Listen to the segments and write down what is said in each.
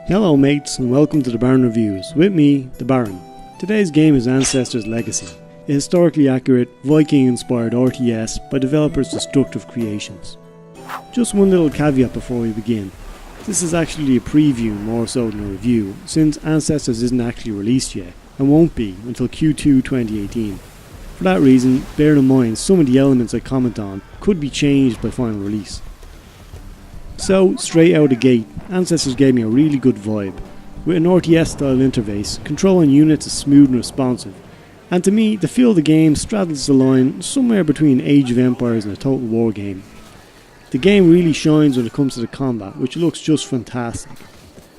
Hello mates and welcome to the Baron Reviews, with me, the Baron. Today's game is Ancestors Legacy, a historically accurate, Viking-inspired RTS by developers Destructive Creations. Just one little caveat before we begin. This is actually a preview more so than a review, since Ancestors isn't actually released yet, and won't be until Q2 2018. For that reason, bear in mind some of the elements I comment on could be changed by final release. So, straight out the gate, Ancestors gave me a really good vibe. With an RTS style interface, controlling units is smooth and responsive, and to me the feel of the game straddles the line somewhere between Age of Empires and a Total War game. The game really shines when it comes to the combat, which looks just fantastic.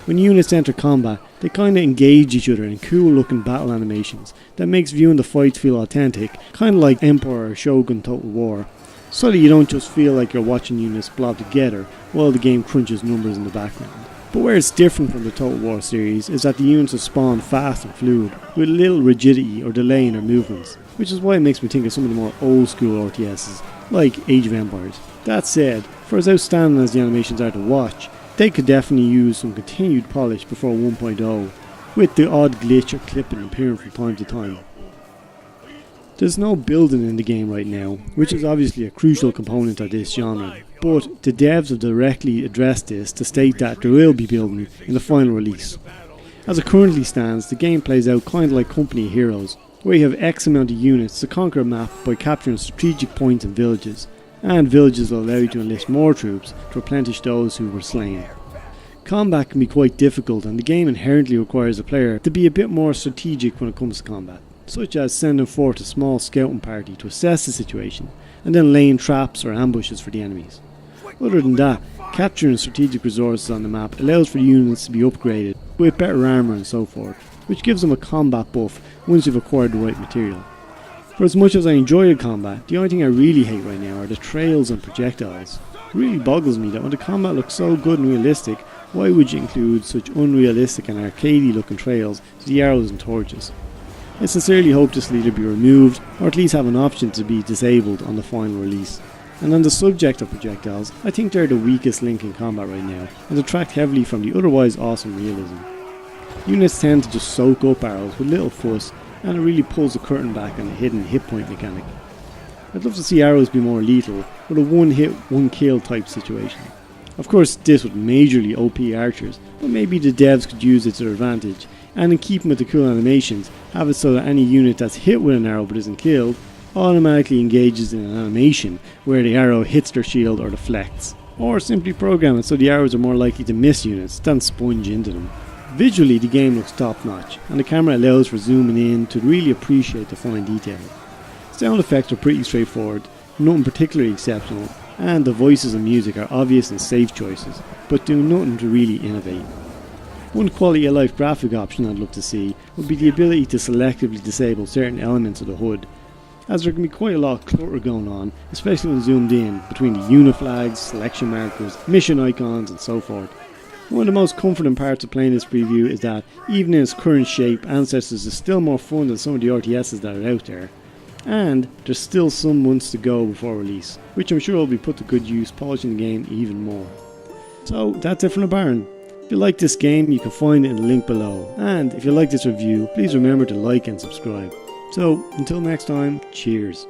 When units enter combat, they kinda engage each other in cool looking battle animations that makes viewing the fights feel authentic, kinda like Empire or Shogun Total War, so that you don't just feel like you're watching units blob together while the game crunches numbers in the background. But where it's different from the Total War series is that the units are spawned fast and fluid, with little rigidity or delay in their movements, which is why it makes me think of some of the more old school RTSs, like Age of Empires. That said, for as outstanding as the animations are to watch, they could definitely use some continued polish before 1.0, with the odd glitch or clipping appearing from time to time. There's no building in the game right now, which is obviously a crucial component of this genre, but the devs have directly addressed this to state that there will be building in the final release. As it currently stands, the game plays out kind of like Company of Heroes, where you have X amount of units to conquer a map by capturing strategic points in villages, and villages will allow you to enlist more troops to replenish those who were slain. Combat can be quite difficult, and the game inherently requires a player to be a bit more strategic when it comes to combat, such as sending forth a small scouting party to assess the situation, and then laying traps or ambushes for the enemies. Other than that, capturing strategic resources on the map allows for units to be upgraded with better armour and so forth, which gives them a combat buff once you've acquired the right material. For as much as I enjoy the combat, the only thing I really hate right now are the trails and projectiles. It really boggles me that when the combat looks so good and realistic, why would you include such unrealistic and arcadey looking trails to the arrows and torches? I sincerely hope this will either be removed or at least have an option to be disabled on the final release. And on the subject of projectiles, I think they're the weakest link in combat right now and detract heavily from the otherwise awesome realism. Units tend to just soak up arrows with little fuss, and it really pulls the curtain back on the hidden hit point mechanic. I'd love to see arrows be more lethal, with a one hit, one kill type situation. Of course this with majorly OP archers, but maybe the devs could use it to their advantage, and in keeping with the cool animations, have it so that any unit that's hit with an arrow but isn't killed, automatically engages in an animation where the arrow hits their shield or deflects. Or simply program it so the arrows are more likely to miss units than sponge into them. Visually the game looks top notch, and the camera allows for zooming in to really appreciate the fine detail. Sound effects are pretty straightforward, nothing particularly exceptional, and the voices and music are obvious and safe choices, but do nothing to really innovate. One quality of life graphic option I'd love to see would be the ability to selectively disable certain elements of the HUD, as there can be quite a lot of clutter going on, especially when zoomed in between the unit flags, selection markers, mission icons and so forth. One of the most comforting parts of playing this preview is that even in its current shape, Ancestors is still more fun than some of the RTSs that are out there, and there's still some months to go before release, which I'm sure will be put to good use polishing the game even more. So that's it from the Baron. If you like this game, you can find it in the link below, and if you like this review, please remember to like and subscribe. So until next time, cheers.